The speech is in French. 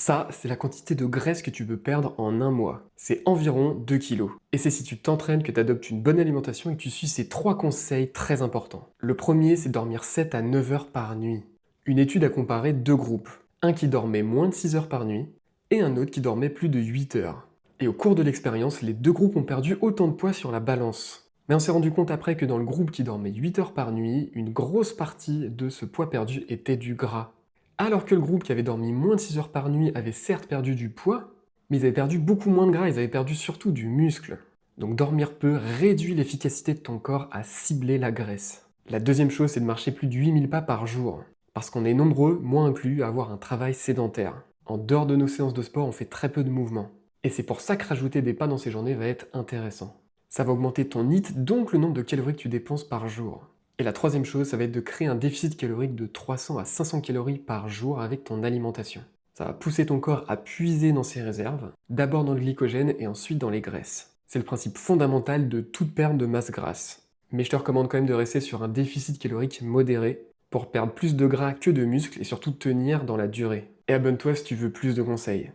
Ça, c'est la quantité de graisse que tu peux perdre en un mois. C'est environ 2 kilos. Et c'est si tu t'entraînes, que tu adoptes une bonne alimentation et que tu suis ces 3 conseils très importants. Le premier, c'est dormir 7 à 9 heures par nuit. Une étude a comparé deux groupes. Un qui dormait moins de 6 heures par nuit et un autre qui dormait plus de 8 heures. Et au cours de l'expérience, les deux groupes ont perdu autant de poids sur la balance. Mais on s'est rendu compte après que dans le groupe qui dormait 8 heures par nuit, une grosse partie de ce poids perdu était du gras. Alors que le groupe qui avait dormi moins de 6 heures par nuit avait certes perdu du poids, mais ils avaient perdu beaucoup moins de gras, ils avaient perdu surtout du muscle. Donc dormir peu réduit l'efficacité de ton corps à cibler la graisse. La deuxième chose, c'est de marcher plus de 8000 pas par jour. Parce qu'on est nombreux, moi inclus, à avoir un travail sédentaire. En dehors de nos séances de sport, on fait très peu de mouvements. Et c'est pour ça que rajouter des pas dans ces journées va être intéressant. Ça va augmenter ton NEAT, donc le nombre de calories que tu dépenses par jour. Et la troisième chose, ça va être de créer un déficit calorique de 300 à 500 calories par jour avec ton alimentation. Ça va pousser ton corps à puiser dans ses réserves, d'abord dans le glycogène et ensuite dans les graisses. C'est le principe fondamental de toute perte de masse grasse. Mais je te recommande quand même de rester sur un déficit calorique modéré pour perdre plus de gras que de muscles et surtout tenir dans la durée. Et abonne-toi si tu veux plus de conseils.